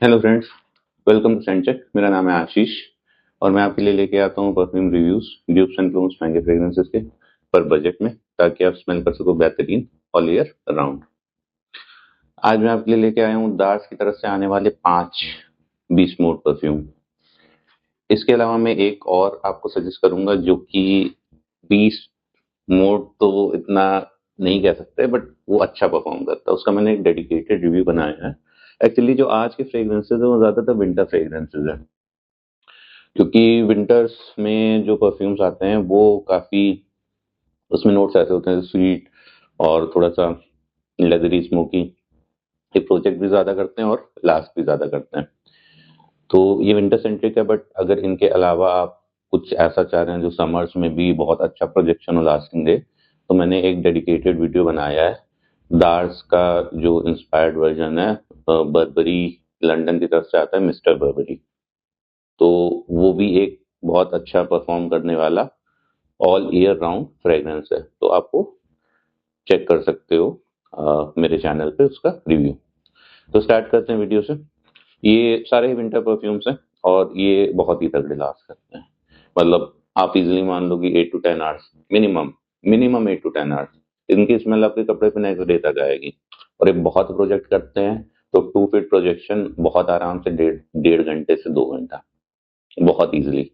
Hello friends, welcome to सेंचेक। मेरा नाम है आशीष और मैं आपके लिए लेके आता हूँ perfume reviews dupes and plumes महंगे फ्रेग्रेंसेस के पर बजट में, ताकि आप स्मेल कर सको बेहतरीन ऑल ईयर राउंड। आज मैं आपके लिए लेके आया हूँ दार्स की तरफ से आने वाले 5 बीस मोड परफ्यूम। इसके अलावा मैं एक और आपको सजेस्ट करूंगा जो कि 20 मोड तो इतना नहीं कह सकते, बट वो अच्छा परफॉर्म करता है। उसका मैंने एक डेडिकेटेड रिव्यू बनाया है। एक्चुअली जो आज के फ्रेग्रेंसेज है वो ज्यादातर विंटर फ्रेग्रेंसेज है, क्योंकि विंटर्स में जो परफ्यूम्स आते हैं वो काफ़ी, उसमें नोट्स ऐसे होते हैं स्वीट और थोड़ा-सा लेदरी स्मोकी। ये प्रोजेक्ट भी ज़्यादा करते हैं और लास्ट भी ज़्यादा करते हैं। तो ये विंटर सेंट्रिक है, बट अगर इनके अलावा आप कुछ ऐसा चाह रहे हैं जो समर्स में भी बहुत अच्छा प्रोजेक्शन और लास्टिंग दे, तो मैंने एक डेडिकेटेड वीडियो बनाया है। दार्स का जो इंस्पायर्ड वर्जन है, बर्बरी लंदन की तरफ से आता है, मिस्टर बर्बरी। तो वो भी एक बहुत अच्छा परफॉर्म करने वाला ऑल ईयर राउंड फ्रेग्रेंस है, तो आपको चेक कर सकते हो मेरे चैनल पे उसका रिव्यू। तो स्टार्ट करते हैं वीडियो से। ये सारे विंटर परफ्यूम्स हैं और ये बहुत ही तगड़े लास्ट करते हैं। मतलब आप इजीली मान लो कि 8 to 10 hours minimum, minimum 8 to 10 hours इनकी स्मेल आपके कपड़े पे नेक्स्ट डे तक आएगी। और ये बहुत प्रोजेक्ट करते हैं, तो 2 फीट प्रोजेक्शन बहुत आराम से डेढ़ डेढ़ घंटे से 2 घंटा, बहुत इजीली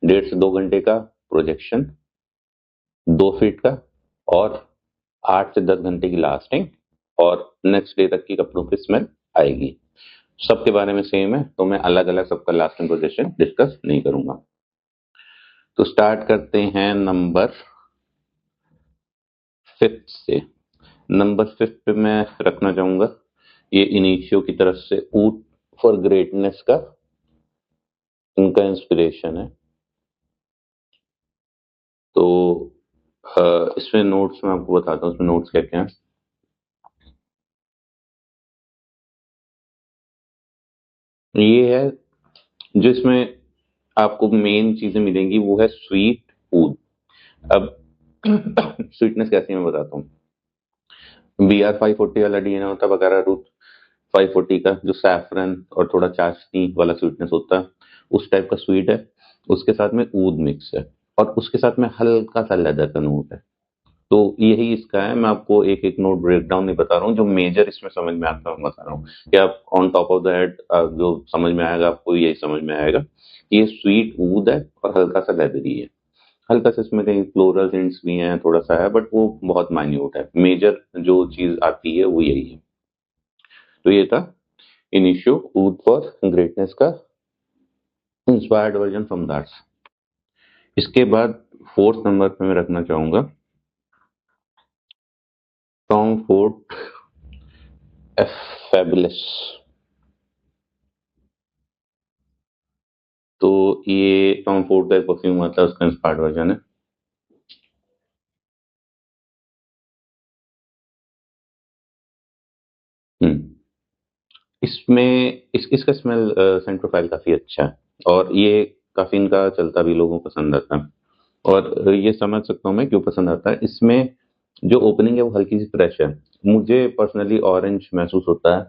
1.5 से 2 घंटे का प्रोजेक्शन, 2 फीट का, और 8 से 10 घंटे की लास्टिंग, और नेक्स्ट डे तक की कपड़ों की स्मेल आएगी। सबके बारे में सेम है, तो मैं अलग अलग सबका लास्टिंग पोजीशन डिस्कस नहीं करूंगा। तो स्टार्ट करते हैं नंबर 5 से। नंबर 5 पे मैं रखना चाहूंगा, ये इनिशियो की तरफ से ऊट फॉर ग्रेटनेस का इनका इंस्पिरेशन है। तो इसमें नोट्स मैं आपको बताता हूँ, इसमें नोट्स क्या क्या हैं। ये है जो इसमें आपको मेन चीजें मिलेंगी, वो है स्वीट फूड। अब स्वीटनेस कैसी है मैं बताता हूँ। BR 540 वाला डीएनए होता है, बकारा रूट 540 का, जो सैफरन और थोड़ा चाशनी वाला स्वीटनेस होता है, उस टाइप का स्वीट है। उसके साथ में ऊद मिक्स है, और उसके साथ में हल्का सा लेदर का नोट है। तो यही इसका है। मैं आपको एक एक नोट ब्रेक डाउन नहीं बता रहा हूँ, जो मेजर इसमें समझ में आता है मैं बता रहा हूँ कि आप on top of the head जो समझ में आएगा आपको, यही समझ में आएगा कि ये स्वीट ऊद है और हल्का सा लेदरी है। हल्का सा इसमें कहीं फ्लोरल हिंट्स भी हैं, थोड़ा सा है, बट वो बहुत माइन्यूट है। मेजर जो चीज आती है वो यही है। तो ये था इनिशियो ऊद फॉर ग्रेटनेस का इंस्पायर्ड वर्जन फ्रॉम दार्स। इसके बाद फोर्थ नंबर पे मैं रखना चाहूंगा टॉम फोर्ड एफ फैबुलस। तो ये टॉम फोर्ड का एक परफ्यूम आता है, उसका इंस्पायर्ड वर्जन है। हम्म। इसका स्मेल सेंट प्रोफाइल काफी अच्छा है, और ये काफी इनका चलता भी, लोगों को पसंद आता है। और ये समझ सकता हूँ मैं क्यों पसंद आता है। इसमें जो ओपनिंग है वो हल्की सी फ्रेश है। मुझे पर्सनली ऑरेंज महसूस होता है।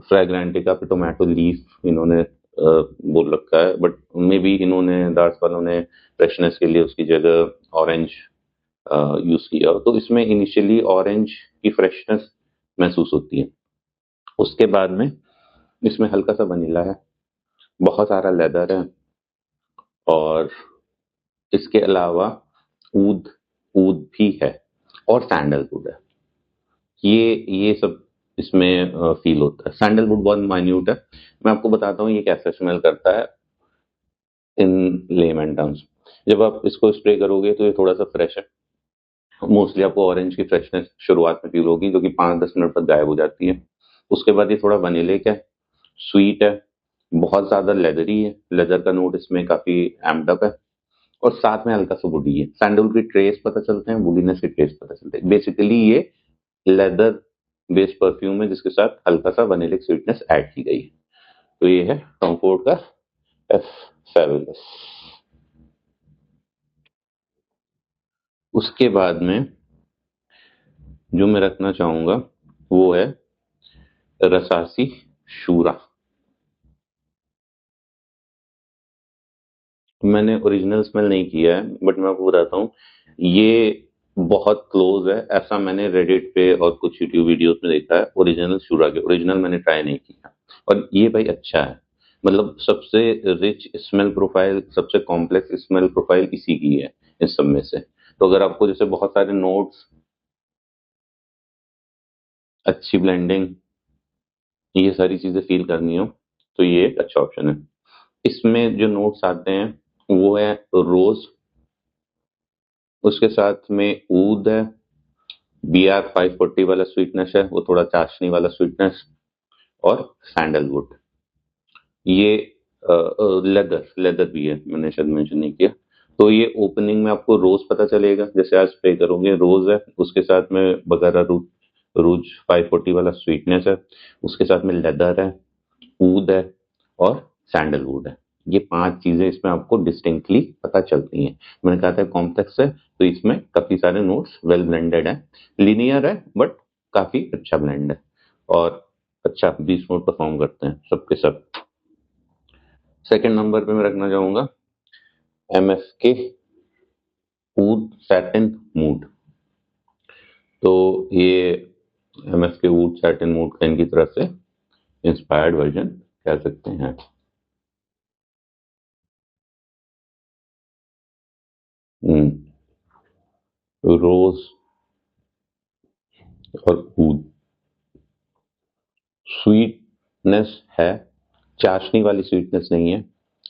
फ्रैग्रेंटिका पे टोमेटो लीफ इन्होंने बोल रखा है, बट मे बी इन्होंने दार्स वालों ने फ्रेशनेस के लिए उसकी जगह ऑरेंज यूज किया हो। तो इसमें इनिशियली ऑरेंज की फ्रेशनेस महसूस होती है। उसके बाद में इसमें हल्का सा वनीला है, बहुत सारा लेदर है, और इसके अलावा ऊद ऊद भी है, और सैंडलवुड है। ये सब इसमें फील होता है। सैंडलवुड बहुत माइन्यूट है। मैं आपको बताता हूँ ये कैसे स्मेल करता है इन लेमन टर्म्स। जब आप इसको स्प्रे करोगे तो ये थोड़ा सा फ्रेश है। मोस्टली आपको ऑरेंज की फ्रेशनेस शुरुआत में फील होगी, जो कि 5-10 मिनट बाद गायब हो जाती है। उसके बाद ये थोड़ा वनीलिक है, स्वीट है, बहुत ज्यादा लेदरी है, लेदर का नोट इसमें काफी एम्प्ड अप है, और साथ में हल्का सा वुडी है। सैंडल की ट्रेस पता चलते हैं, वुडीनेस की ट्रेस पता चलते हैं। बेसिकली ये लेदर बेस्ड परफ्यूम है, जिसके साथ हल्का सा वनीलिक स्वीटनेस ऐड की गई है। तो ये है टॉम फोर्ड का एफ फैबुलस। उसके बाद में जो मैं रखना चाहूंगा वो है रसासी शूरा। मैंने ओरिजिनल स्मेल नहीं किया है, बट मैं आपको बताता हूँ, ये बहुत क्लोज है, ऐसा मैंने रेडिट पे और कुछ यूट्यूब वीडियोस में देखा है ओरिजिनल शूरा के। ओरिजिनल मैंने ट्राई नहीं किया, और ये भाई अच्छा है। मतलब सबसे रिच स्मेल प्रोफाइल, सबसे कॉम्प्लेक्स स्मेल प्रोफाइल इसी की है इस सब में से। तो अगर आपको जैसे बहुत सारे नोट्स, अच्छी ब्लेंडिंग, ये सारी चीजें फील करनी हो, तो ये एक अच्छा ऑप्शन है। इसमें जो नोट्स आते हैं वो है रोज, उसके साथ में ऊद है, BR 540 वाला स्वीटनेस है, वो थोड़ा चाशनी वाला स्वीटनेस, और सैंडलवुड। ये लेदर लेदर भी है, मैंने शायद मेंशन नहीं किया। तो ये ओपनिंग में आपको रोज पता चलेगा, जैसे आज स्प्रे करोगे रोज है, उसके साथ में बगैरा रूज 540 वाला स्वीटनेस है, उसके साथ में लेदर है, ऊद है, और सैंडलवुड है। ये 5 चीजें इसमें आपको डिस्टिंक्टली पता चलती हैं। मैंने कहा था कॉम्प्लेक्स है, तो इसमें काफी सारे नोट्स वेल ब्लेंडेड है, लीनियर है, बट काफी अच्छा ब्लेंड है, और अच्छा 20 नोट परफॉर्म करते हैं सबके सब। सेकंड नंबर पे मैं रखना चाहूंगा MFK ऊद सैटिन मूड। तो ये MFK ऊद सैटिन मूड का इनकी तरफ से इंस्पायर्ड वर्जन कह सकते हैं। रोज और ऊद, स्वीटनेस है, चाशनी वाली स्वीटनेस नहीं है।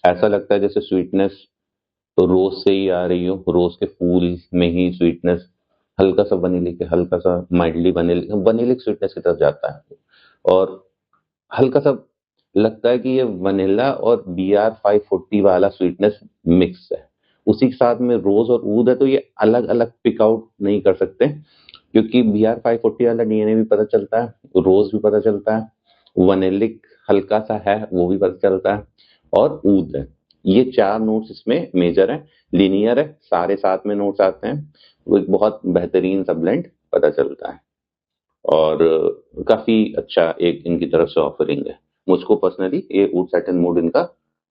ऐसा लगता है जैसे स्वीटनेस तो रोज से ही आ रही हो, रोज के फूल में ही स्वीटनेस, हल्का सा वनीलिक है, हल्का सा माइल्डली वनीलिक वनीलिक स्वीटनेस की तरफ जाता है, और हल्का सा लगता है कि ये वनीला और BR 540 वाला स्वीटनेस मिक्स है। उसी के साथ में रोज और ऊद है, तो ये अलग अलग पिक आउट नहीं कर सकते, क्योंकि BR 540 वाला DNA भी पता चलता है, रोज भी पता चलता है, वनेलिक हल्का सा है वो भी पता चलता है, और ऊद है। ये 4 नोट्स इसमें मेजर है, लीनियर है, सारे साथ में नोट्स आते हैं, वो एक बहुत बेहतरीन सा ब्लेंड पता चलता है, और काफी अच्छा एक इनकी तरफ से ऑफरिंग है। मुझको पर्सनली ये वुड सैटिन मूड इनका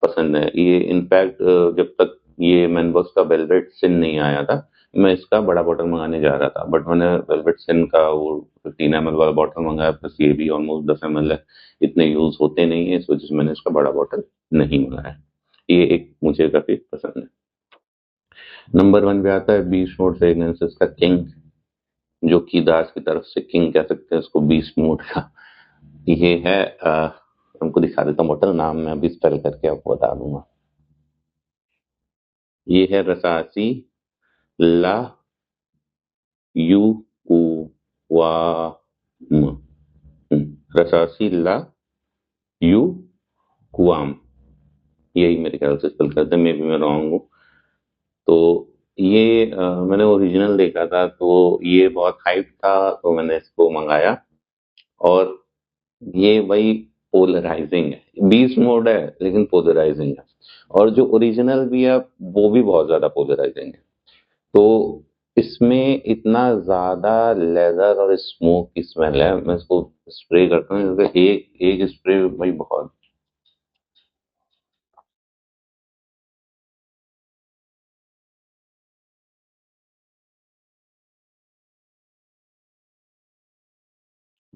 पसंद है। ये इनफैक्ट जब तक ये मैनबॉक्स का वेलवेट सिन नहीं आया था, मैं इसका बड़ा बॉटल मंगाने जा रहा था, बट मैंने वेलवेट सिन का वो 15 ml वाला बॉटल मंगाया, प्लस ये भी ऑलमोस्ट 10 ml है, इतने यूज होते नहीं है, इस वजह से मैंने इसका बड़ा बॉटल नहीं मंगाया। ये एक मुझे काफी पसंद है। नंबर 1 पे आता है बीस्ट मोड फ्रेग्रेंसेस का किंग, जो कि दास की तरफ से किंग कह सकते हैं उसको, बीस्ट मोड का। ये है हमको दिखा देता हूँ बॉटल, नाम मैं अभी स्पेल करके आपको बता दूंगा। ये है रसासी ला यू उ वा म। रसासी ला यू कुआम, यही मेरे ख्याल से स्पेल करते हैं, मे भी मैं रॉन्ग हूँ। तो ये मैंने ओरिजिनल देखा था, तो ये बहुत हाइप था, तो मैंने इसको मंगाया, और ये भाई पोलराइजिंग है, बीस्ट मोड है लेकिन पोलराइजिंग है, और जो ओरिजिनल भी है वो भी बहुत ज्यादा पोलराइजिंग है। तो इसमें इतना ज्यादा लेदर और स्मोक की स्मेल है, मैं इसको स्प्रे करता हूँ, एक एक स्प्रे भाई बहुत।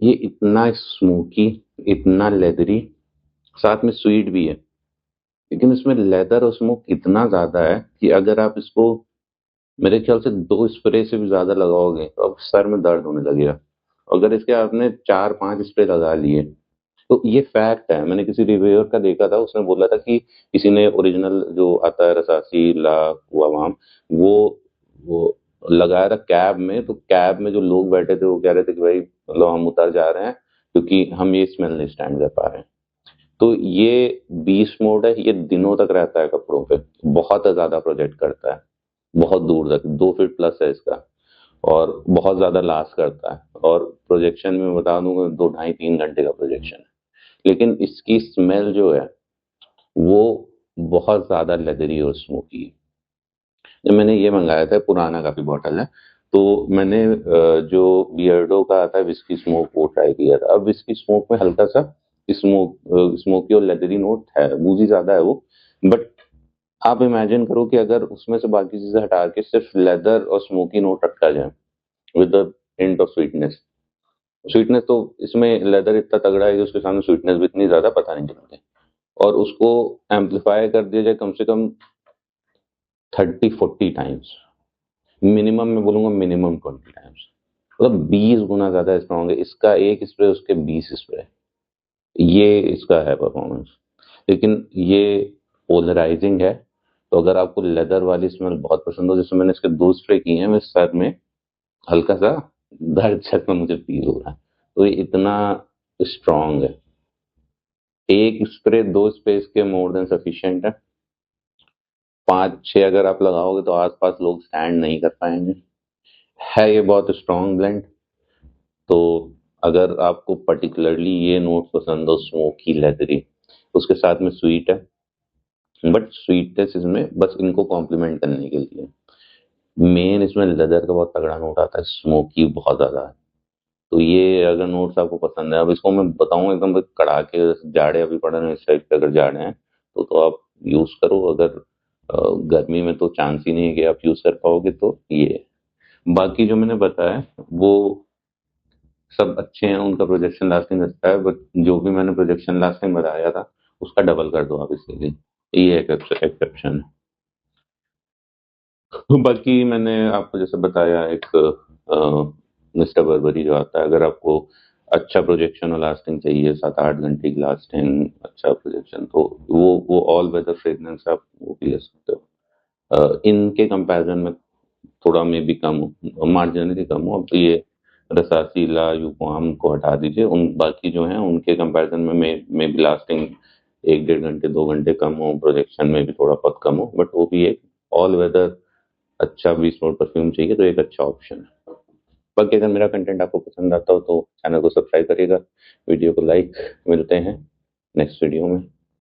ये इतना स्मोकी, इतना लेदरी, साथ में स्वीट भी है, लेकिन इसमें लेदर और स्मोक इतना ज्यादा है कि अगर आप इसको मेरे ख्याल से 2 स्प्रे से भी ज्यादा लगाओगे तो अब सर में दर्द होने लगेगा। अगर इसके आपने 4-5 स्प्रे लगा लिए, तो ये फैक्ट है, मैंने किसी रिव्यूअर का देखा था, उसने बोला था कि किसी ने ओरिजिनल जो आता है रसासी ला वाम, वो लगाया था कैब में, तो कैब में जो लोग बैठे थे वो कह रहे थे कि भाई मतलब हम उतर जा रहे हैं, क्योंकि हम ये स्मेल नहीं स्टैंड कर पा रहे हैं। तो ये बीस्ट मोड है, ये दिनों तक रहता है कपड़ों पे, बहुत ज्यादा प्रोजेक्ट करता है, बहुत दूर तक, 2 फीट प्लस है इसका, और बहुत ज्यादा लास्ट करता है, और प्रोजेक्शन में बता दूंगा 2 ढाई 3 घंटे का प्रोजेक्शन है। लेकिन इसकी स्मेल जो है वो बहुत ज्यादा लेदरी और स्मोकी है। जब मैंने ये मंगाया था, पुराना काफी बॉटल है, तो मैंने जो बियर्डो का आता है विस्की स्मोक वो ट्राई किया था। अब विस्की स्मोक में हल्का सा स्मोकी और लेदरी नोट है, बूजी ज्यादा है वो। बट आप इमेजिन करो कि अगर उसमें से बाकी चीजें हटा के सिर्फ लेदर और स्मोकी नोट रखा जाए with the hint of sweetness. Sweetness तो इसमें लेदर इतना तगड़ा है कि उसके सामने स्वीटनेस भी इतनी ज्यादा पता नहीं चलती। और उसको एम्पलीफाई कर दिया जाए कम से कम 30-40 टाइम्स, मिनिमम मैं बोलूंगा मिनिमम 20 टाइम्स, मतलब 20 गुना ज्यादा स्ट्रॉन्ग है। इसका एक स्प्रे उसके 20 स्प्रे, ये इसका है परफॉर्मेंस। लेकिन ये पोलराइजिंग है, तो अगर आपको लेदर वाली स्मेल बहुत पसंद हो, जैसे मैंने इसके 2 स्प्रे किए हैं, मेरे सर में हल्का सा दर्द जैसा मुझे फील हो रहा है, तो ये इतना स्ट्रॉन्ग है। एक स्प्रे 2 स्प्रे इसके मोर देन सफिशिएंट है। 5-6 अगर आप लगाओगे तो आसपास लोग स्टैंड नहीं कर पाएंगे। है ये बहुत स्ट्रॉन्ग ब्लेंड। तो अगर आपको पर्टिकुलरली ये नोट पसंद हो, स्मोकी लेदरी, उसके साथ में स्वीट है, बट स्वीटनेस इसमें बस इनको कॉम्प्लीमेंट करने के लिए। मेन इसमें लेदर का बहुत तगड़ा नोट आता है, स्मोकी बहुत ज्यादा है। तो ये अगर नोट्स आपको पसंद है, अब इसको मैं बताऊं एकदम कड़ाके जाड़े अभी पड़ रहे हैं, इस टाइप के अगर जाड़े हैं तो आप यूज करो। अगर गर्मी में तो चांस ही नहीं है कि आप यूज कर पाओगे, तो ये बाकी जो मैंने बताया वो सब अच्छे हैं, उनका प्रोजेक्शन लास्टिंग अच्छा है, बट जो भी मैंने प्रोजेक्शन लास्टिंग बताया था उसका डबल कर दो आप इसके लिए, ये एक एक्सेप्शन है। बाकी मैंने आपको जैसे बताया एक मिस्टर बर्बरी जो आता है, अगर आपको अच्छा प्रोजेक्शन और लास्टिंग चाहिए, 7-8 घंटे की लास्टिंग, अच्छा प्रोजेक्शन, तो वो ऑल वेदर फ्रेग्रेंस आप वो भी ले सकते हो। इनके कंपैरिजन में थोड़ा में भी कम हो, मार्जिनली कम हो। अब तो ये रसासीला यूकोआम को हटा दीजिए, उन बाकी जो हैं उनके कंपैरिजन में भी लास्टिंग 1-1.5 घंटे 2 घंटे कम हो, प्रोजेक्शन में भी थोड़ा बहुत कम हो, बट वो भी एक ऑल वेदर अच्छा 20 नोट परफ्यूम चाहिए तो एक अच्छा ऑप्शन है। बाकी अगर मेरा कंटेंट आपको पसंद आता हो तो चैनल को सब्सक्राइब करिएगा, वीडियो को लाइक। मिलते हैं नेक्स्ट वीडियो में।